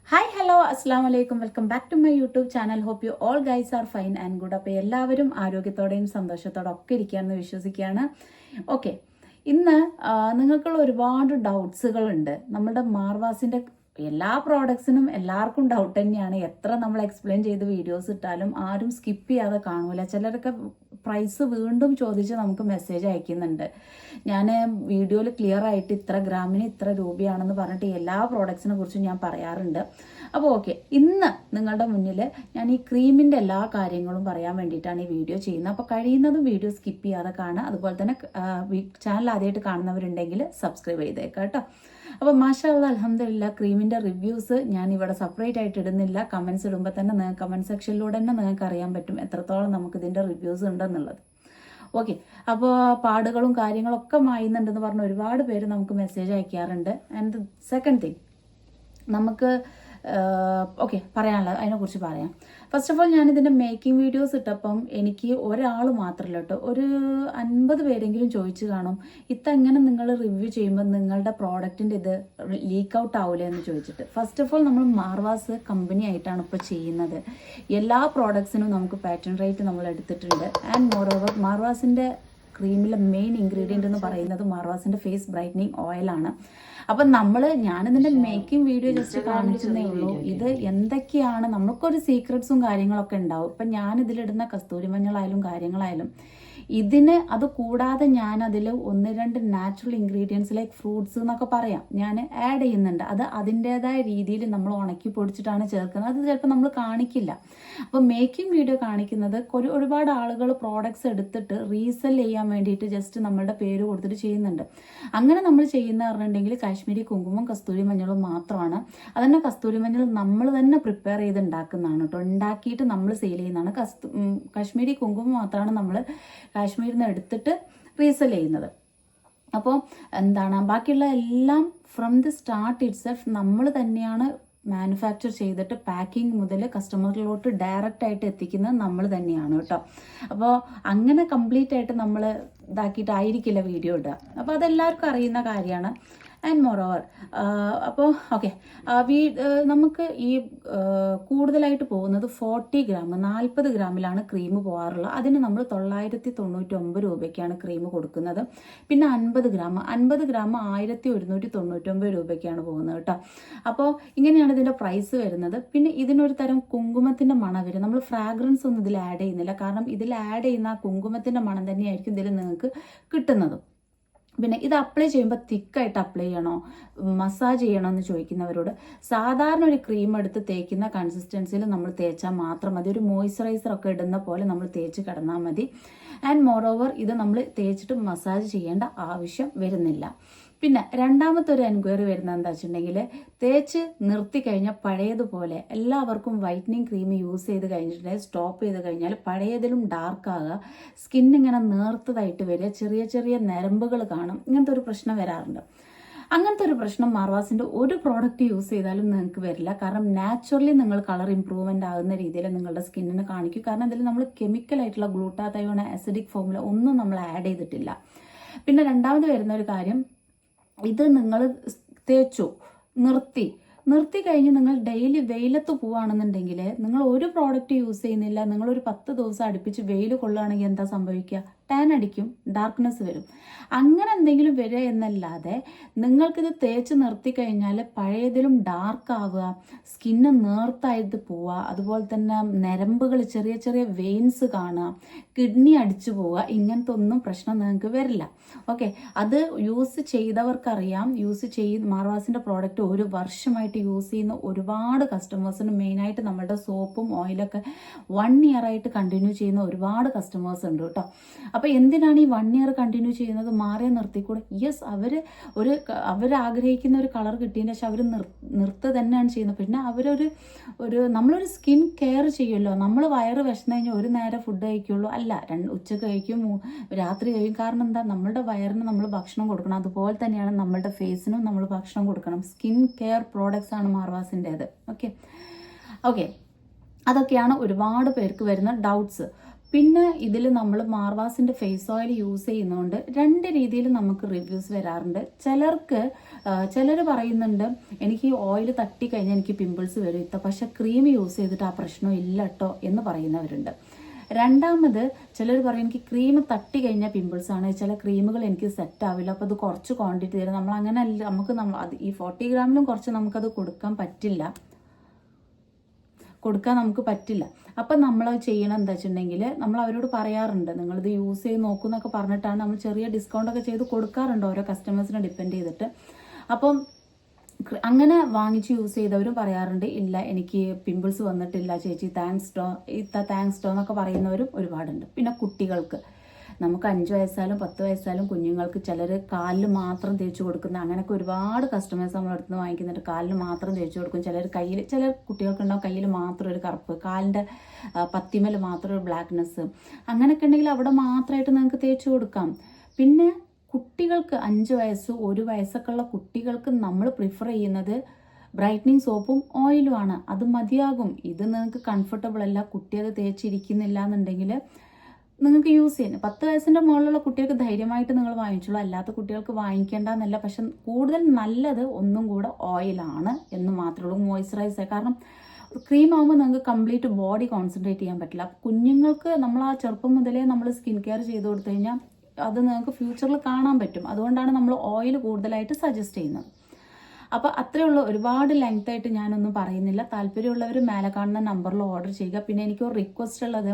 Hi hello അസ്സാം വലൈക്കും welcome back to my YouTube channel. Hope you all guys are fine and good. അപ്പോൾ എല്ലാവരും ആരോഗ്യത്തോടെയും സന്തോഷത്തോടെ ഒക്കെ ഇരിക്കുകയാണെന്ന് വിശ്വസിക്കുകയാണ്. ഓക്കെ, ഇന്ന് നിങ്ങൾക്കുള്ള ഒരുപാട് ഡൗട്ട്സുകളുണ്ട്. നമ്മുടെ മാർവാസിൻ്റെ എല്ലാ പ്രോഡക്ട്സിനും എല്ലാവർക്കും ഡൗട്ട് തന്നെയാണ്. എത്ര നമ്മൾ എക്സ്പ്ലെയിൻ ചെയ്ത് വീഡിയോസ് ഇട്ടാലും ആരും സ്കിപ്പ് ചെയ്യാതെ കാണൂല. ചിലരൊക്കെ പ്രൈസ് വീണ്ടും ചോദിച്ച് നമുക്ക് മെസ്സേജ് അയക്കുന്നുണ്ട്. ഞാൻ വീഡിയോയിൽ ക്ലിയർ ആയിട്ട് ഇത്ര ഗ്രാമിന് ഇത്ര രൂപയാണെന്ന് പറഞ്ഞിട്ട് എല്ലാ പ്രോഡക്ട്സിനെ കുറിച്ചും ഞാൻ പറയാറുണ്ട്. അപ്പോൾ ഓക്കെ, ഇന്ന് നിങ്ങളുടെ മുന്നിൽ ഞാൻ ഈ ക്രീമിൻ്റെ എല്ലാ കാര്യങ്ങളും പറയാൻ വേണ്ടിയിട്ടാണ് ഈ വീഡിയോ ചെയ്യുന്നത്. അപ്പോൾ കഴിയുന്നതും വീഡിയോ സ്കിപ്പ് ചെയ്യാതെ കാണുക. അതുപോലെ തന്നെ ചാനൽ ആദ്യമായിട്ട് കാണുന്നവരുണ്ടെങ്കിൽ സബ്സ്ക്രൈബ് ചെയ്തേക്കാം കേട്ടോ. അപ്പോൾ മാഷാ അല്ലാഹ് അൽഹംദുലില്ലാ ക്രീമിൻ്റെ റിവ്യൂസ് ഞാൻ ഇവിടെ സെപ്പറേറ്റ് ആയിട്ട് ഇടുന്നില്ല. കമൻസ് ഇടുമ്പോൾ തന്നെ നിങ്ങൾക്ക് കമൻറ്റ് സെക്ഷനിലൂടെ തന്നെ നിങ്ങൾക്ക് അറിയാൻ പറ്റും എത്രത്തോളം നമുക്ക് ഇതിൻ്റെ റിവ്യൂസ് ഉണ്ടെന്നുള്ളത്. ഓക്കെ, അപ്പോൾ പാടുകളും കാര്യങ്ങളൊക്കെ മായുന്നുണ്ടെന്ന് പറഞ്ഞ് ഒരുപാട് പേര് നമുക്ക് മെസ്സേജ് അയക്കാറുണ്ട്. ആൻഡ് സെക്കൻഡ് തിങ് നമുക്ക് ഓക്കെ പറയാനുള്ളത് അതിനെക്കുറിച്ച് പറയാം. ഫസ്റ്റ് ഓഫ് ഓൾ ഞാനിതിൻ്റെ മേക്കിംഗ് വീഡിയോസ് ഇട്ടപ്പം എനിക്ക് ഒരാൾ മാത്രമല്ല കേട്ടോ, ഒരു 50 പേരെങ്കിലും ചോദിച്ചു കാണും, ഇതെങ്ങനെ നിങ്ങൾ റിവ്യൂ ചെയ്യുമ്പോൾ നിങ്ങളുടെ പ്രോഡക്റ്റിൻ്റെ ഇത് ലീക്ക് ഔട്ട് ആവില്ല എന്ന് ചോദിച്ചിട്ട്. ഫസ്റ്റ് ഓഫ് ഓൾ നമ്മൾ മാർവാസ് കമ്പനി ആയിട്ടാണ് ഇപ്പോൾ ചെയ്യുന്നത്. എല്ലാ പ്രോഡക്ട്സിനും നമുക്ക് പാറ്റേൺ റേറ്റ് നമ്മൾ എടുത്തിട്ടുണ്ട്. ആൻഡ് മോർ ഓവർ മാർവാസിൻ്റെ ക്രീമിലെ മെയിൻ ഇൻഗ്രീഡിയൻ്റ് എന്ന് പറയുന്നത് മാർവാസിൻ്റെ ഫേസ് ബ്രൈറ്റനിങ് ഓയിലാണ്. അപ്പം ഞാനിതിൻ്റെ മേക്കിംഗ് വീഡിയോ ജസ്റ്റ് കാണിച്ചതേ ഉള്ളൂ. ഇത് എന്തൊക്കെയാണ് നമുക്കൊരു സീക്രട്സും കാര്യങ്ങളൊക്കെ ഉണ്ടാവും. ഇപ്പം ഞാനിതിലിടുന്ന കസ്തൂരി മഞ്ഞളായാലും കാര്യങ്ങളായാലും ഇതിന് അത് കൂടാതെ ഞാൻ അതിൽ 1-2 നാച്ചുറൽ ഇൻഗ്രീഡിയൻസ് ലൈക്ക് ഫ്രൂട്ട്സ് എന്നൊക്കെ പറയാം ഞാൻ ആഡ് ചെയ്യുന്നുണ്ട്. അത് അതിൻ്റേതായ രീതിയിൽ നമ്മൾ ഉണക്കി പൊടിച്ചിട്ടാണ് ചേർക്കുന്നത്. അത് ചിലപ്പോൾ നമ്മൾ കാണിക്കില്ല. അപ്പോൾ മേക്കിംഗ് വീഡിയോ കാണിക്കുന്നത് ഒരുപാട് ആളുകൾ പ്രോഡക്ട്സ് എടുത്തിട്ട് റീസെൽ ചെയ്യാൻ വേണ്ടിയിട്ട് ജസ്റ്റ് നമ്മളുടെ പേര് കൊടുത്തിട്ട് ചെയ്യുന്നുണ്ട്. അങ്ങനെ നമ്മൾ ചെയ്യുന്ന പറഞ്ഞിട്ടുണ്ടെങ്കിൽ കാശ്മീരി കുങ്കുമം കസ്തൂരി മഞ്ഞളും മാത്രമാണ്. അതന്നെ കസ്തൂരി മഞ്ഞൾ നമ്മൾ തന്നെ പ്രിപ്പയർ ചെയ്ത് ഉണ്ടാക്കുന്നതാണ് കേട്ടോ, ഉണ്ടാക്കിയിട്ട് നമ്മൾ സെയിൽ ചെയ്യുന്നതാണ്. കാശ്മീരി കുങ്കുമം മാത്രമാണ് നമ്മൾ കാശ്മീരിൽ നിന്ന് എടുത്തിട്ട് റീസെൽ ചെയ്യുന്നത്. അപ്പോൾ ബാക്കിയുള്ള എല്ലാം ഫ്രം ദി സ്റ്റാർട്ട് ഇറ്റ്സെൽഫ് നമ്മൾ തന്നെയാണ് മാനുഫാക്ചർ ചെയ്തിട്ട് പാക്കിംഗ് മുതൽ കസ്റ്റമറിലോട്ട് ഡയറക്റ്റ് ആയിട്ട് എത്തിക്കുന്നത് നമ്മൾ തന്നെയാണ് കേട്ടോ. അപ്പോൾ അങ്ങനെ കംപ്ലീറ്റ് ആയിട്ട് നമ്മൾ ഇതാക്കിയിട്ടായിരിക്കില്ല വീഡിയോ ഇടുക. അപ്പോൾ അതെല്ലാവർക്കും അറിയുന്ന കാര്യമാണ്. ആൻഡ് മോർ ഓവർ അപ്പോൾ ഓക്കെ, നമുക്ക് ഈ കൂടുതലായിട്ട് പോകുന്നത് 40 ഗ്രാം 40 ഗ്രാമിലാണ് ക്രീം പോകാറുള്ളത്. അതിന് നമ്മൾ 999 രൂപയ്ക്കാണ് ക്രീം കൊടുക്കുന്നത്. പിന്നെ 50 ഗ്രാം 1199 രൂപയ്ക്കാണ് പോകുന്നത് കേട്ടോ. അപ്പോൾ ഇങ്ങനെയാണ് ഇതിൻ്റെ പ്രൈസ് വരുന്നത്. പിന്നെ ഇതിനൊരു തരം കുങ്കുമത്തിൻ്റെ മണം വരും. നമ്മൾ ഫ്രാഗ്രൻസ് ഒന്നും ഇതിൽ ആഡ് ചെയ്യുന്നില്ല, കാരണം ഇതിൽ ആഡ് ചെയ്യുന്ന ആ കുങ്കുമത്തിൻ്റെ മണം തന്നെയായിരിക്കും ഇതിൽ നിങ്ങൾക്ക് കിട്ടുന്നത്. പിന്നെ ഇത് അപ്ലൈ ചെയ്യുമ്പോൾ തിക്കായിട്ട് അപ്ലൈ ചെയ്യണോ മസാജ് ചെയ്യണോ എന്ന് ചോദിക്കുന്നവരോട്, സാധാരണ ഒരു ക്രീം എടുത്ത് തേക്കുന്ന കൺസിസ്റ്റൻസിയിൽ നമ്മൾ തേച്ചാൽ മാത്രം മതി. ഒരു മോയ്സ്ചറൈസർ ഒക്കെ ഇടുന്ന പോലെ നമ്മൾ തേച്ച് കിടന്നാൽ മതി. ആൻഡ് മോർ ഓവർ ഇത് നമ്മൾ തേച്ചിട്ട് മസാജ് ചെയ്യേണ്ട ആവശ്യം വരുന്നില്ല. പിന്നെ രണ്ടാമത്തെ ഒരു എൻക്വയറി വരുന്നത് എന്താ വെച്ചിട്ടുണ്ടെങ്കിൽ, തേച്ച് നിർത്തി കഴിഞ്ഞാൽ പഴയതുപോലെ എല്ലാവർക്കും വൈറ്റനിങ് ക്രീം യൂസ് ചെയ്ത് കഴിഞ്ഞിട്ടുണ്ടെങ്കിൽ സ്റ്റോപ്പ് ചെയ്ത് കഴിഞ്ഞാൽ പഴയതിലും ഡാർക്ക് ആകുക, സ്കിന്നിങ്ങനെ നേർത്തതായിട്ട് വരിക, ചെറിയ ചെറിയ നരമ്പുകൾ കാണും. ഇങ്ങനത്തെ ഒരു പ്രശ്നം വരാറുണ്ട്. അങ്ങനത്തെ ഒരു പ്രശ്നം മാർവാസിൻ്റെ ഒരു പ്രോഡക്റ്റ് യൂസ് ചെയ്താലും നിങ്ങൾക്ക് വരില്ല. കാരണം നാച്ചുറലി നിങ്ങൾ കളർ ഇമ്പ്രൂവ്മെൻ്റ് ആകുന്ന രീതിയിൽ നിങ്ങളുടെ സ്കിന്നിന് കാണിക്കും. കാരണം ഇതിൽ നമ്മൾ കെമിക്കലായിട്ടുള്ള ഗ്ലൂട്ടാതയോൺ ആസിഡിക് ഫോമുല ഒന്നും നമ്മൾ ആഡ് ചെയ്തിട്ടില്ല. പിന്നെ രണ്ടാമത് വരുന്ന ഒരു കാര്യം, ഇത് നിങ്ങൾ തേച്ചു നിർത്തി കഴിഞ്ഞ് നിങ്ങൾ ഡെയിലി വെയിലത്ത് പോവുകയാണെന്നുണ്ടെങ്കിൽ നിങ്ങൾ ഒരു പ്രോഡക്റ്റ് യൂസ് ചെയ്യുന്നില്ല, നിങ്ങളൊരു 10 ദിവസം അടുപ്പിച്ച് വെയിൽ കൊള്ളുകയാണെങ്കിൽ എന്താ സംഭവിക്കുക? ടാൻ അടിക്കും, ഡാർക്ക്നെസ് വരും. അങ്ങനെ എന്തെങ്കിലും വരിക എന്നല്ലാതെ നിങ്ങൾക്കിത് തേച്ച് നിർത്തി കഴിഞ്ഞാൽ പഴയതിലും ഡാർക്ക് ആവുക, സ്കിന്ന് നേർത്തായിട്ട് പോവുക, അതുപോലെ തന്നെ നരമ്പുകൾ ചെറിയ ചെറിയ വെയിൻസ് കാണുക, കിഡ്നി അടിച്ചു പോവുക, ഇങ്ങനത്തെ ഒന്നും പ്രശ്നം നിങ്ങൾക്ക് വരില്ല. ഓക്കെ, അത് യൂസ് ചെയ്തവർക്കറിയാം. മാർവാസിൻ്റെ പ്രോഡക്റ്റ് ഒരു വർഷമായിട്ട് യൂസ് ചെയ്യുന്ന ഒരുപാട് കസ്റ്റമേഴ്സിന്, മെയിനായിട്ട് നമ്മുടെ സോപ്പും ഓയിലൊക്കെ 1 ഇയർ ആയിട്ട് കണ്ടിന്യൂ ചെയ്യുന്ന ഒരുപാട് കസ്റ്റമേഴ്സ് ഉണ്ട് കേട്ടോ. അപ്പോൾ എന്തിനാണ് ഈ 1 ഇയർ കണ്ടിന്യൂ ചെയ്യുന്നത്? മാറിയ നിർത്തിക്കൂടെ? യെസ്, അവർ ആഗ്രഹിക്കുന്ന ഒരു കളർ കിട്ടിയതിന് ശേഷം അവർ നിർത്തുക തന്നെയാണ് ചെയ്യുന്നത്. പിന്നെ നമ്മളൊരു സ്കിൻ കെയർ ചെയ്യുമല്ലോ. നമ്മൾ വയറ് വിശന്ന് കഴിഞ്ഞാൽ ഒരു നേരം ഫുഡ് കഴിക്കുള്ളൂ, അല്ല ഉച്ചക്ക് കഴിക്കും, രാത്രി കഴിക്കും. കാരണം എന്താ? നമ്മളുടെ വയറിന് നമ്മൾ ഭക്ഷണം കൊടുക്കണം. അതുപോലെ തന്നെയാണ് നമ്മളുടെ ഫേസിനും നമ്മൾ ഭക്ഷണം കൊടുക്കണം. സ്കിൻ കെയർ പ്രോഡക്ട്സ് ആണ് മാർവാസിൻ്റേത്. ഓക്കെ, അതൊക്കെയാണ് ഒരുപാട് പേർക്ക് വരുന്ന ഡൗട്ട്സ്. പിന്നെ ഇതിൽ നമ്മൾ മാർവാസിൻ്റെ ഫേസ് ഓയിൽ യൂസ് ചെയ്യുന്നതുകൊണ്ട് 2 രീതിയിൽ നമുക്ക് റിവ്യൂസ് വരാറുണ്ട്. ചിലർ പറയുന്നുണ്ട് എനിക്ക് ഓയിൽ തട്ടിക്കഴിഞ്ഞാൽ എനിക്ക് പിമ്പിൾസ് വരും പക്ഷെ ക്രീം യൂസ് ചെയ്തിട്ട് ആ പ്രശ്നം ഇല്ല കേട്ടോ എന്ന് പറയുന്നവരുണ്ട്. രണ്ടാമത് ചിലർ പറയും എനിക്ക് ക്രീം തട്ടി കഴിഞ്ഞാൽ പിമ്പിൾസ് ആണ്, ചില ക്രീമുകൾ എനിക്ക് സെറ്റ് ആവില്ല, അപ്പോൾ അത് കുറച്ച് ക്വാണ്ടിറ്റി തരും. നമ്മൾ അങ്ങനെ അല്ല, അത് ഈ 40 ഗ്രാമിലും കുറച്ച് നമുക്കത് കൊടുക്കാൻ നമുക്ക് പറ്റില്ല. അപ്പം നമ്മൾ ചെയ്യണം എന്താ വെച്ചിട്ടുണ്ടെങ്കിൽ നമ്മൾ അവരോട് പറയാറുണ്ട് നിങ്ങളിത് യൂസ് ചെയ്ത് നോക്കുന്നൊക്കെ പറഞ്ഞിട്ടാണ് നമ്മൾ ചെറിയ ഡിസ്കൗണ്ട് ഒക്കെ ചെയ്ത് കൊടുക്കാറുണ്ട് ഓരോ കസ്റ്റമേഴ്സിനെ ഡിപ്പെൻഡ് ചെയ്തിട്ട്. അപ്പം അങ്ങനെ വാങ്ങിച്ച് യൂസ് ചെയ്തവരും പറയാറുണ്ട് ഇല്ല എനിക്ക് പിമ്പിൾസ് വന്നിട്ടില്ല ചേച്ചി താങ്ക്സ് ടോ എന്നൊക്കെ പറയുന്നവരും ഒരുപാടുണ്ട്. പിന്നെ കുട്ടികൾക്ക് നമുക്ക് 5 വയസ്സായാലും 10 വയസ്സായാലും കുഞ്ഞുങ്ങൾക്ക് ചിലർ കാലിൽ മാത്രം തേച്ച് കൊടുക്കുന്ന അങ്ങനെയൊക്കെ ഒരുപാട് കസ്റ്റമേഴ്സ് നമ്മളടുത്ത് നിന്ന് വാങ്ങിക്കുന്നുണ്ട്. കാലിൽ മാത്രം തേച്ച് കൊടുക്കും, ചില കുട്ടികൾക്കുണ്ടാവും കയ്യിൽ മാത്രം ഒരു കറുപ്പ്, കാലിൻ്റെ പത്തിമേൽ മാത്രം ഒരു ബ്ലാക്ക്നെസ്, അങ്ങനെയൊക്കെ ഉണ്ടെങ്കിൽ അവിടെ മാത്രമായിട്ട് നിങ്ങൾക്ക് തേച്ച് കൊടുക്കാം. പിന്നെ കുട്ടികൾക്ക് 5 വയസ്സ് 1 വയസ്സൊക്കെ ഉള്ള കുട്ടികൾക്ക് നമ്മൾ പ്രിഫർ ചെയ്യുന്നത് ബ്രൈറ്റനിങ് സോപ്പും ഓയിലുമാണ്. അത് മതിയാകും. ഇത് നിങ്ങൾക്ക് കംഫർട്ടബിൾ അല്ല, കുട്ടി അത് തേച്ചിരിക്കുന്നില്ല എന്നുണ്ടെങ്കിൽ നിങ്ങൾക്ക് യൂസ് ചെയ്യുന്നത് 10 വയസ്സിൻ്റെ മുകളിലുള്ള കുട്ടികൾക്ക് ധൈര്യമായിട്ട് നിങ്ങൾ വാങ്ങിച്ചോളൂ, അല്ലാത്ത കുട്ടികൾക്ക് വാങ്ങിക്കേണ്ടെന്നല്ല. പക്ഷെ കൂടുതൽ നല്ലത് ഒന്നും കൂടെ ഓയിലാണ് എന്ന് മാത്രമേ ഉള്ളൂ, മോയ്സ്ചറൈസർ. കാരണം ക്രീം ആകുമ്പോൾ നിങ്ങൾക്ക് കംപ്ലീറ്റ് ബോഡി കോൺസെൻട്രേറ്റ് ചെയ്യാൻ പറ്റില്ല. കുഞ്ഞുങ്ങൾക്ക് നമ്മൾ ആ ചെറുപ്പം മുതലേ നമ്മൾ സ്കിൻ കെയർ ചെയ്ത് കൊടുത്തു കഴിഞ്ഞാൽ അത് നിങ്ങൾക്ക് ഫ്യൂച്ചറിൽ കാണാൻ പറ്റും. അതുകൊണ്ടാണ് നമ്മൾ ഓയിൽ കൂടുതലായിട്ട് സജസ്റ്റ് ചെയ്യുന്നത്. അപ്പോൾ അത്രയുള്ള ഒരുപാട് ലെങ്ത് ആയിട്ട് ഞാനൊന്നും പറയുന്നില്ല. താല്പര്യമുള്ളവർ മേലെ കാണുന്ന നമ്പറിൽ ഓർഡർ ചെയ്യുക. പിന്നെ എനിക്കൊരു റിക്വസ്റ്റ് ഉള്ളത്,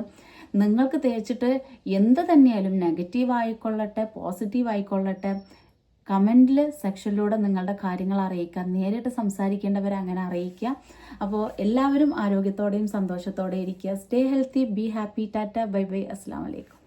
നിങ്ങൾക്ക് തേച്ചിട്ട് എന്ത് തന്നെയായാലും നെഗറ്റീവ് ആയിക്കൊള്ളട്ടെ പോസിറ്റീവ് ആയിക്കൊള്ളട്ടെ കമൻറ്റിൽ സെക്ഷനിലൂടെ നിങ്ങളുടെ കാര്യങ്ങൾ അറിയിക്കുക. നേരിട്ട് സംസാരിക്കേണ്ടവരെ അങ്ങനെ അറിയിക്കുക. അപ്പോൾ എല്ലാവരും ആരോഗ്യത്തോടെയും സന്തോഷത്തോടെ ഇരിക്കുക. Stay healthy, be happy. Tata, bye bye, അസ്സലാമു അലൈക്കും.